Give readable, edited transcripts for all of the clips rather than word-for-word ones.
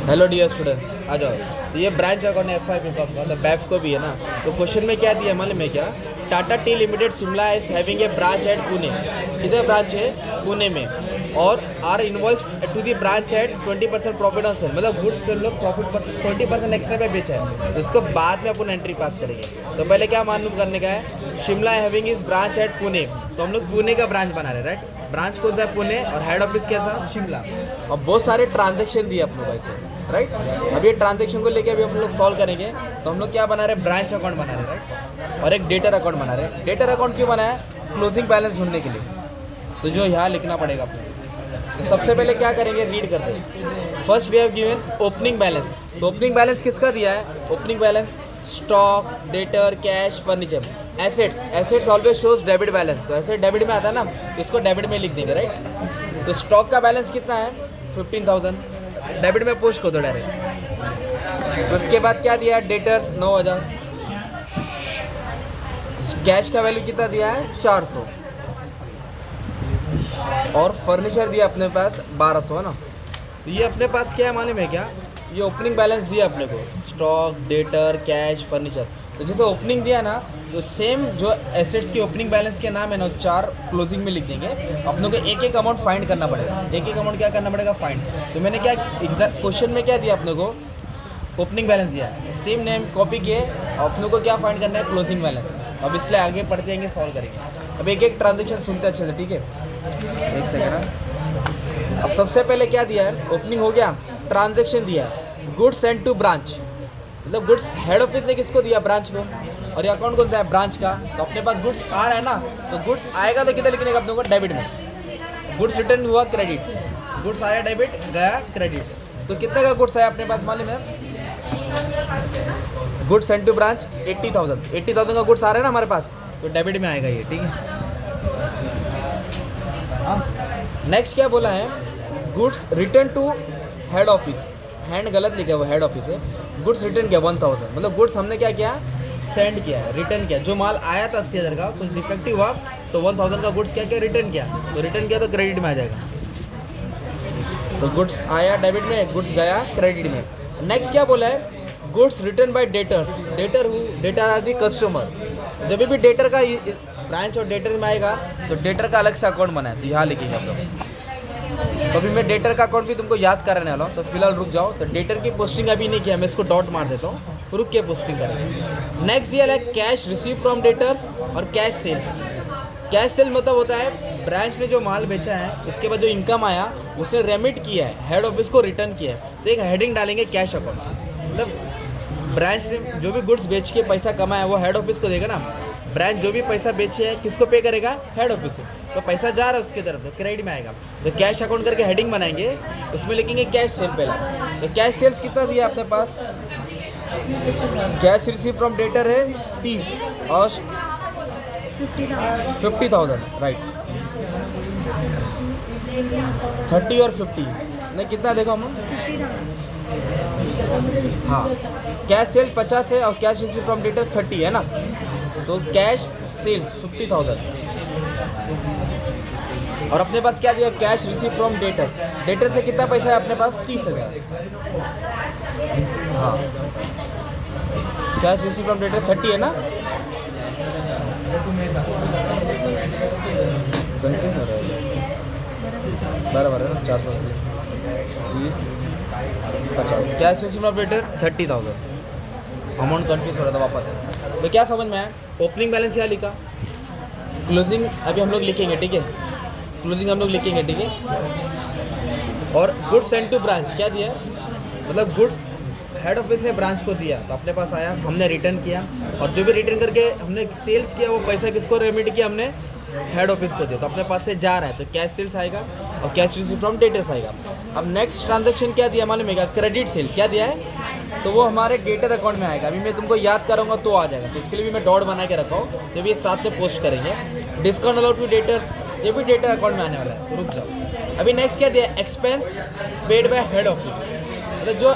Hello dear students, आ जाओ। तो ये ब्रांच अकाउंट है FI का, मतलब बैफ को भी है ना। तो क्वेश्चन में क्या दिया मालूम है क्या? Tata tea limited Shimla is having a branch at Pune. किधर ब्रांच है? पुणे में। और are invoice to the branch at 20% profit on sale, मतलब गुड्स पे लोग प्रॉफिट 20% एक्स्ट्रा पे बेचा है। तो उसको बाद में अपन एंट्री पास करेंगे। तो पहले क्या मालूम करने का है? Shimla having is branch at Pune, तो हम लोग पुणे का ब्रांच बना रहे हैं, राइट। ब्रांच कौन सा है? पुणे, और हेड ऑफिस कैसा? शिमला। और बहुत सारे ट्रांजेक्शन दिए अपने को ऐसे, राइट। अब ये ट्रांजेक्शन को लेके अभी हम लोग सॉल्व करेंगे। तो हम लोग क्या बना रहे हैं? ब्रांच अकाउंट बना रहे हैं, राइट। और एक डेटर अकाउंट बना रहे हैं। डेटर अकाउंट क्यों बनाया? क्लोजिंग बैलेंस ढूंढने के लिए। तो जो यहाँ लिखना पड़ेगा अपने। तो सबसे पहले क्या करेंगे? रीड करते हैं। First we have given opening balance. तो ओपनिंग बैलेंस किसका दिया है? Opening balance stock, debtor, cash, furniture, assets. Assets always shows debit balance, तो एसेट डेबिट में आता है ना, इसको डेबिट में लिख देंगे, राइट। तो स्टॉक का बैलेंस कितना है? 15,000, डेबिट में पोस्ट को दो डायरेक्ट। तो उसके बाद क्या दिया है? डेटर्स 9,000। कैश का वैल्यू कितना दिया है? 400। और फर्नीचर दिया अपने पास 1200, है ना। तो ये अपने पास क्या है मालूम है क्या? ये ओपनिंग बैलेंस दिया अपने को, स्टॉक, डेटर, कैश, फर्नीचर। तो जैसे ओपनिंग दिया ना, तो सेम जो एसेट्स की ओपनिंग बैलेंस के नाम है ना, 4 क्लोजिंग में लिख देंगे। अपनों को एक एक अमाउंट फाइंड करना पड़ेगा। एक एक अमाउंट क्या करना पड़ेगा? फाइंड। तो मैंने क्या एग्जैक्ट क्वेश्चन में क्या दिया अपने को? ओपनिंग बैलेंस दिया। सेम नेम कॉपी किए, अपनों को क्या फाइंड करना है? Closing balance. अब इसलिए आगे पढ़ते जाएंगे, सॉल्व करेंगे। अब एक एक ट्रांजेक्शन सुनते अच्छे से, ठीक है? एक सेकेंड। अब सबसे पहले क्या दिया है? ओपनिंग हो गया, ट्रांजेक्शन दिया, गुड्स सेंड टू ब्रांच, मतलब गुड्स हेड ऑफिस ने किसको दिया? ब्रांच को। और ये अकाउंट कौन सा है? ब्रांच का। तो अपने पास गुड्स आ रहा है ना, तो गुड्स आएगा तो कितना लिखने का अपने को? डेबिट में। गुड्स रिटर्न हुआ क्रेडिट, गुड्स आया डेबिट, गया क्रेडिट। तो कितने का गुड्स आया अपने पास मालूम है? Goods send to branch 80,000। 80,000 का गुड्स आ रहा है ना हमारे पास, तो डेबिट में आएगा ये, ठीक है। नेक्स्ट क्या बोला है? Goods return to head office. Hand गलत लिखा है, वो हेड ऑफिस है। गुड्स रिटर्न किया 1000, मतलब गुड्स हमने क्या किया? सेंड किया, रिटर्न किया। जो माल आया था 80,000 का, कुछ डिफेक्टिव हुआ, तो 1000 का गुड्स क्या किया? रिटर्न किया। तो रिटर्न किया तो क्रेडिट में आ जाएगा। तो गुड्स आया डेबिट में, गुड्स गया क्रेडिट में। नेक्स्ट क्या बोला है? Goods return by debtors. Debtor who? Debtor are the customer. जब भी डेटर का ब्रांच और डेटर में आएगा, तो डेटर का अलग से अकाउंट बनाए, तो यहाँ लिखेंगे हम लोग। तो अभी मैं डेटर का अकाउंट भी तुमको याद कराने वाला हूँ, तो फिलहाल रुक जाओ। तो डेटर की पोस्टिंग अभी नहीं किया, मैं इसको डॉट मार देता हूँ, रुक के पोस्टिंग करेंगे। नेक्स्ट ये है कैश रिसीव फ्रॉम डेटर्स और कैश सेल्स। कैश सेल मतलब होता है ब्रांच ने जो माल बेचा है, उसके बाद जो इनकम आया उसे रेमिट किया है, हेड ऑफिस को रिटर्न किया है। तो एक हेडिंग डालेंगे कैश अकाउंट, मतलब ब्रांच ने जो भी गुड्स बेच के पैसा कमाया वो हेड ऑफिस को देगा ना। ब्रांच जो भी पैसा बेचे है किसको पे करेगा? हेड ऑफिस को। तो पैसा जा रहा है उसकी तरफ, तो क्रेडिट में आएगा। तो कैश अकाउंट करके हेडिंग बनाएंगे, उसमें लिखेंगे कैश सेल पहला। तो कैश सेल्स कितना दिया अपने पास? कैश रिसीव फ्रॉम डेटर है 30 और 50,000, राइट। 30 और 50 नहीं, कितना देखो हम? हाँ, कैश सेल 50 है और कैश रिसीव फ्रॉम डेटर्स 30 है ना। तो कैश सेल्स 50,000। और अपने पास क्या दिया? Cash receive from debtors. Debtor से कितना पैसा है अपने पास? 30,000। हाँ, कैश रिसीव फ्रॉम डेटर 30 है ना। कन्फ्यूज हो रहा है, बराबर है ना। 480, 30, 50। Cash receive from debtor 30,000। Amount confuse हो रहा था, वापस है। तो क्या समझ में आया? ओपनिंग बैलेंस यहाँ लिखा, क्लोजिंग अभी हम लोग लिखेंगे, ठीक है। क्लोजिंग हम लोग लिखेंगे, ठीक है। और गुड्स सेंड टू ब्रांच क्या दिया? मतलब गुड्स हेड ऑफिस ने ब्रांच को दिया, तो अपने पास आया, हमने रिटर्न किया। और जो भी रिटर्न करके हमने सेल्स किया, वो पैसा किसको रेमिट किया? हमने हेड ऑफिस को दिया। तो अपने पास से जा रहा है, तो कैश सेल्स आएगा और कैश रिसीव फ्रॉम डेटर्स आएगा। अब नेक्स्ट ट्रांजैक्शन क्या दिया मालूम है? क्रेडिट सेल क्या दिया है? तो वो हमारे डेटर अकाउंट में आएगा। अभी मैं तुमको याद कराऊंगा तो आ जाएगा, तो इसके लिए भी मैं डॉट बना के रखा हूँ, जब ये साथ में पोस्ट करेंगे। डिस्काउंट अलाउड टू डेटर्स, ये भी डेटर अकाउंट में आने वाला है, रुक जाओ। अभी नेक्स्ट क्या दिया? Expense paid by head office, मतलब जो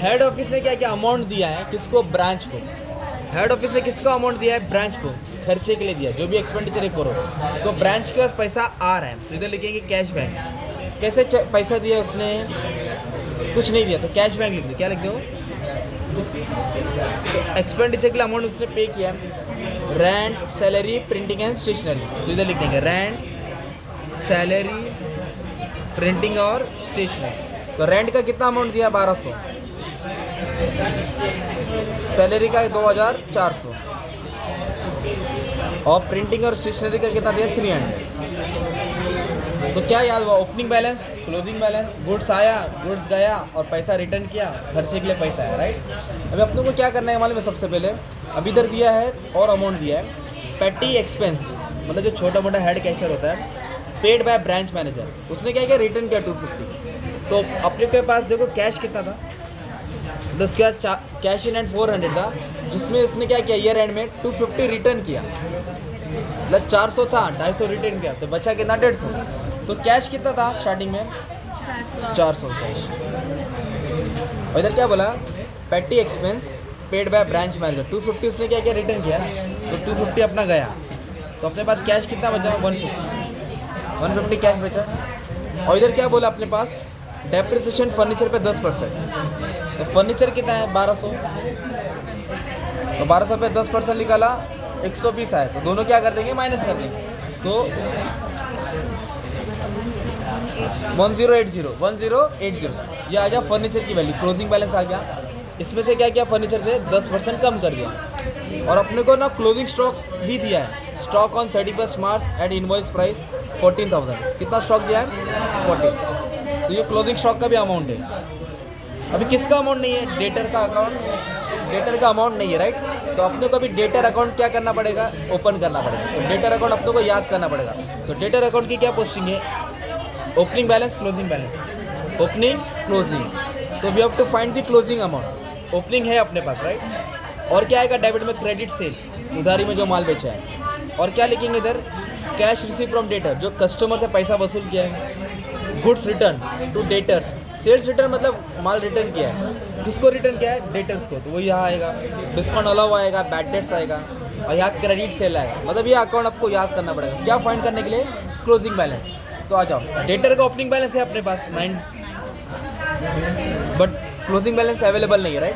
हेड ऑफिस ने क्या क्या अमाउंट दिया है किसको? ब्रांच को। हेड ऑफिस ने किसको अमाउंट दिया है? ब्रांच को, खर्चे के लिए दिया, जो भी एक्सपेंडिचर है करो। तो ब्रांच के पास पैसा आ रहा है, तो इधर लिखेंगे कैश बैंक। कैसे पैसा दिया उसने? कुछ नहीं दिया तो कैश बैंक लिख दो, क्या लिख दो? तो एक्सपेंडिचर के लिए अमाउंट उसने पे किया, rent, salary, printing and stationery, तो इधर लिख देंगे रेंट, सैलरी, प्रिंटिंग और स्टेशनरी। तो रेंट का कितना अमाउंट दिया? 1200, सैलरी का 2400 और प्रिंटिंग और स्टेशनरी का कितना दिया? 300। तो क्या याद हुआ? Opening balance, closing balance, goods आया, गुड्स गया और पैसा रिटर्न किया, खर्चे के लिए पैसा आया, राइट। अभी अपने को क्या करना है मालूम है? सबसे पहले अभी इधर दिया है और अमाउंट दिया है, पेटी एक्सपेंस मतलब जो छोटा मोटा हेड कैशियर होता है, पेड बाय ब्रांच मैनेजर, उसने क्या किया? रिटर्न किया 250। तो अपने के पास देखो कैश कितना था, तो उसके बाद कैश इन एंड 400 था, जिसमें इसने क्या किया? ईयर एंड में 250 रिटर्न किया, मतलब 400 था, 250 रिटर्न किया, तो बचा कितना? 150। तो कैश कितना था स्टार्टिंग में? 400 कैश। और इधर क्या बोला? पेटी expense paid by branch manager, 250 उसने क्या किया? रिटर्न किया ना, तो 250 अपना गया, तो अपने पास कैश कितना बचा? 150 कैश बचा। और इधर क्या बोला अपने पास? डेप्रिसिएशन फर्नीचर पे 10%, तो फर्नीचर कितना है? 1200, तो 1200 पे 10% निकाला, 120 आए, तो दोनों क्या कर देंगे? माइनस कर देंगे, तो 1080 ये आ गया फर्नीचर की वैल्यू, क्लोजिंग बैलेंस आ गया। इसमें से क्या किया? फर्नीचर से 10% कम कर दिया। और अपने को ना क्लोजिंग स्टॉक भी दिया है, stock on 31 March at invoice price 14,000। कितना स्टॉक दिया है? 40। तो ये क्लोजिंग स्टॉक का भी अमाउंट है। अभी किसका अमाउंट नहीं है? डेटर का अकाउंट, डेटर का अमाउंट नहीं है, राइट। तो अपने को अभी डेटर अकाउंट क्या करना पड़ेगा? ओपन करना पड़ेगा। तो डेटर अकाउंट अपने को याद करना पड़ेगा। तो डेटर अकाउंट की क्या पोस्टिंग है? Opening balance, closing balance, opening, closing. तो we have to find the closing amount. Opening है अपने पास, राइट। और क्या आएगा? डेबिट में क्रेडिट सेल, उधारी में जो माल बेचा है। और क्या लिखेंगे इधर? कैश रिसीव फ्रॉम डेटर, जो कस्टमर से पैसा वसूल किया है। Goods return to debtors, sales return मतलब माल रिटर्न किया है, किसको रिटर्न किया है? डेटर्स को, तो वो यहाँ आएगा। डिस्काउंट अलाउ आएगा, बैड डेट्स आएगा, और यहाँ क्रेडिट सेल आएगा। मतलब ये अकाउंट आपको याद करना पड़ेगा। क्या फाइंड करने के लिए? Closing balance. तो आ जाओ, डेटर का ओपनिंग बैलेंस है अपने पास 9, बट क्लोजिंग बैलेंस अवेलेबल नहीं है, राइट।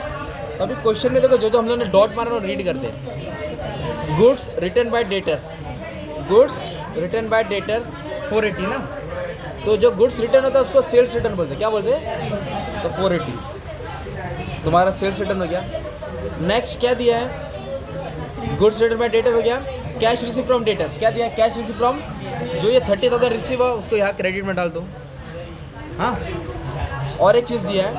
तो अभी क्वेश्चन में देखो, जो हम लोगों ने डॉट मारा और रीड करते हैं। Goods return by debtors, goods return by debtors 480 ना, तो जो गुड्स रिटर्न होता है उसको सेल्स रिटर्न बोलते हैं। क्या बोलते हैं? तो 480 तुम्हारा सेल्स रिटर्न हो गया। नेक्स्ट क्या दिया है? गुड्स रिटर्न बाय डेटर हो गया। कैश रिसीव फ्रॉम डेटर्स क्या दिया है? कैश रिसीव फ्रॉम, जो ये 30,000 रिसीव हुआ उसको यहाँ क्रेडिट में डाल दो। हाँ, और एक चीज़ दिया है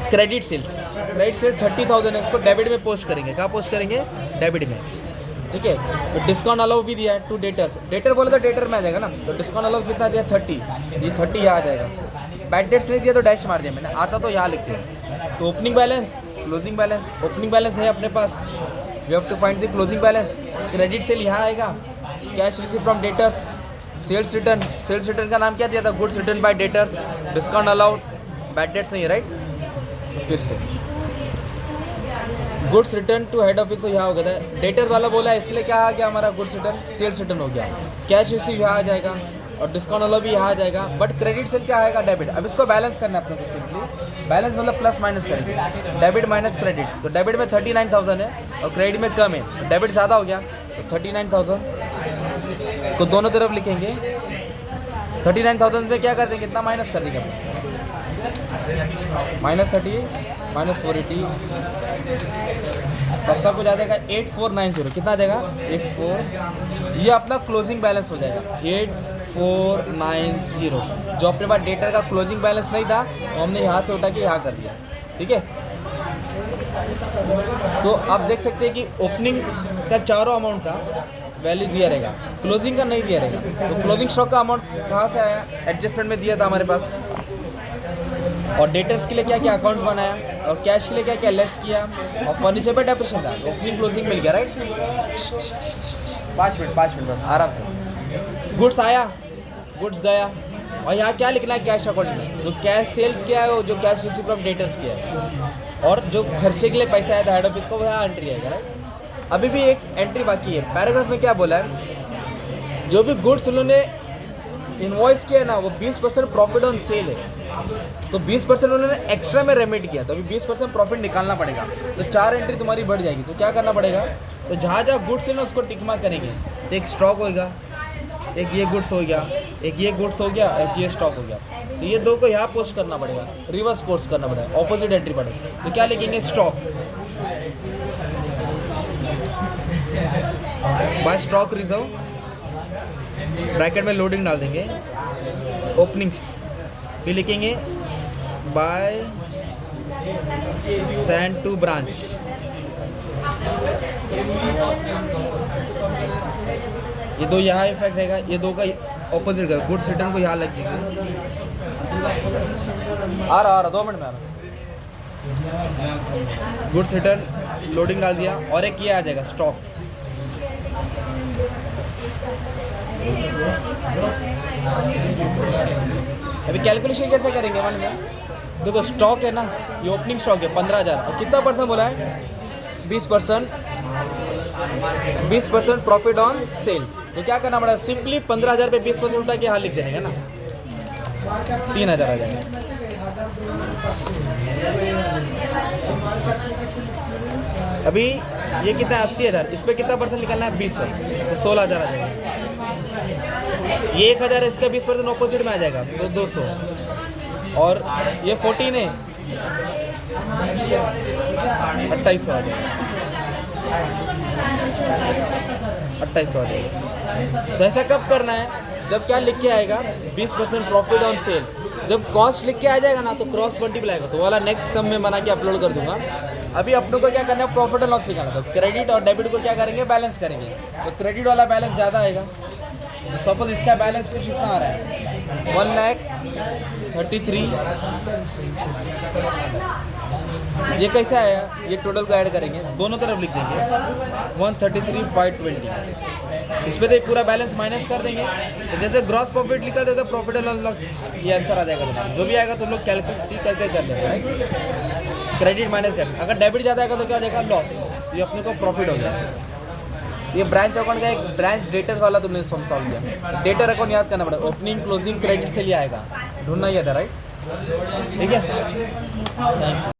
क्रेडिट सेल्स, क्रेडिट सेल्स 30,000 है, उसको डेबिट में पोस्ट करेंगे। कहाँ पोस्ट करेंगे? डेबिट में, ठीक है। तो डिस्काउंट अलाउ भी दिया है टू डेटर्स, डेटर बोले तो डेटर में आ जाएगा ना, तो डिस्काउंट अलाउ कितना दिया? 30, ये 30 यहाँ आ जाएगा। बैड डेट्स नहीं दिया तो डैश मार दिया मैंने, आता तो यहाँ लिखते हैं। तो opening balance, closing balance, opening balance है अपने पास, we have to find the closing balance. Credit sale यहाँ आएगा, cash receive from debtors, sales return, sales return का नाम क्या दिया था? Goods return by debtors, discount allowed, bad debts नहीं है, राइट। फिर से goods return to head office, तो यहाँ हो गया था। डेटर वाला बोला है, इसके लिए क्या आ गया हमारा? गुड्स रिटर्न, सेल्स रिटर्न हो गया। कैश रिसीव यहाँ आ जाएगा और डिस्काउंट अलाउ भी यहाँ आ जाएगा, बट क्रेडिट सेल क्या आएगा? डेबिट। अब इसको बैलेंस करना है अपने को, सिंपली बैलेंस मतलब प्लस माइनस करेंगे, डेबिट माइनस क्रेडिट। तो डेबिट में 39,000 है और क्रेडिट में कम है, तो डेबिट ज़्यादा हो गया, तो 39,000 को दोनों तरफ लिखेंगे। 39,000 में क्या कर देंगे? कितना माइनस कर देंगे? -30 -480, तब तक हो जाएगा 8490। कितना आ जाएगा? 84। ये अपना क्लोजिंग बैलेंस हो जाएगा 8490। जो अपने पास डेटर का क्लोजिंग बैलेंस नहीं था वो हमने यहाँ से उठा के यहाँ कर दिया, ठीक है। तो आप देख सकते हैं कि ओपनिंग का चारों अमाउंट था, वैल्यू दिया रहेगा, क्लोजिंग का नहीं दिया रहेगा। तो क्लोजिंग स्टॉक का अमाउंट कहाँ से आया? एडजस्टमेंट में दिया था हमारे पास। और डेटर्स के लिए क्या क्या अकाउंट्स बनाया, और कैश के लिए क्या क्या लेस किया, और फर्नीचर पर डेप्रिसिएशन था, ओपनिंग क्लोजिंग मिल गया, राइट। 5 मिनट बस, आराम से। गुड्स आया, गुड्स गया, और यहाँ क्या लिखना है? कैश अकाउंट में। तो कैश सेल्स क्या है? जो कैश रिसीव फ्रॉम डेटर्स किया है, और जो खर्चे के लिए पैसा आया था हेड ऑफिस को, वो यहाँ एंट्री आएगा, राइट। अभी भी एक एंट्री बाकी है। पैराग्राफ में क्या बोला है? जो भी गुड्स उन्होंने इनवॉइस किया है ना वो 20% प्रॉफिट ऑन सेल है, तो 20% उन्होंने एक्स्ट्रा में रेमिट किया, तो अभी 20% प्रॉफिट निकालना पड़ेगा। तो 4 एंट्री तुम्हारी बढ़ जाएगी। तो क्या करना पड़ेगा, तो जहाँ जहाँ गुड्स है ना उसको टिक मार्क करेंगे। तो एक स्टॉक होगा, एक ये गुड्स हो गया, एक ये गुड्स हो गया, एक ये स्टॉक हो गया। तो ये दो को यहाँ पोस्ट करना पड़ेगा, रिवर्स पोस्ट करना पड़ेगा, ऑपोजिट एंट्री पड़ेगी। तो क्या लिखेंगे, stock by stock reserve, bracket में लोडिंग डाल देंगे, ओपनिंग, फिर लिखेंगे बाय सेंड टू ब्रांच। ये दो यहाँ इफेक्ट रहेगा, ये दो का ऑपोजिट का गुड्स रिटर्न को यहाँ लग जाएगा। आ रहा 2 मिनट में आ रहा। गुड्स रिटर्न लोडिंग डाल दिया, और एक ये आ जाएगा स्टॉक। अभी कैलकुलेशन कैसे करेंगे, मान में देखो स्टॉक है ना, ये ओपनिंग स्टॉक है 15,000, और कितना परसेंट बोला है, 20% प्रॉफिट ऑन सेल। तो क्या करना पड़ेगा, सिंपली 15,000 पे 20% उठा के यहाँ लिख देने का ना, 3,000 आ जाएगा। अभी ये कितना है, 80,000, इस पर कितना परसेंट निकालना है, 20%, तो 16,000 आ जाएगा। ये 1,000 है, इसका 20% ऑपोजिट में आ जाएगा, तो 200, और ये 14 है, 2800 आ जाएगा, 2800 आ जाएगा। तो ऐसा कब करना है, जब क्या लिख के आएगा, 20% प्रॉफिट ऑन सेल। जब कॉस्ट लिख के आ जाएगा ना, तो क्रॉस मल्टीप्लाई आएगा, तो वाला नेक्स्ट सम में बना के अपलोड कर दूंगा। अभी अपनों को क्या करना है, प्रॉफिट और लॉस निकालना। तो क्रेडिट और डेबिट को क्या करेंगे, बैलेंस करेंगे। तो क्रेडिट वाला बैलेंस ज़्यादा आएगा, तो सपोज इसका बैलेंस कुछ कितना आ रहा है, 1,33,000। ये कैसे आया, ये टोटल को ऐड करेंगे, दोनों तरफ लिख देंगे 133,520। इस पर तो पूरा बैलेंस माइनस कर देंगे। तो जैसे ग्रॉस प्रॉफिट लिखा देते प्रॉफिट एंड लॉस, ये आंसर आ जाएगा तुम्हारा। जो भी आएगा तुम लोग कैलकुलेट सी करके कर लेंगे, राइट। क्रेडिट माइनस डेबिट, अगर डेबिट ज़्यादा आएगा तो क्या हो जाएगा, लॉस। ये अपने को प्रॉफिट हो गया। ये ब्रांच अकाउंट का एक ब्रांच डेटर वाला तुमने सॉल्व किया। डेटर अकाउंट याद करना पड़ेगा, ओपनिंग क्लोजिंग क्रेडिट से लिया आएगा, ढूंढना ही था, राइट। ठीक है, थैंक यू।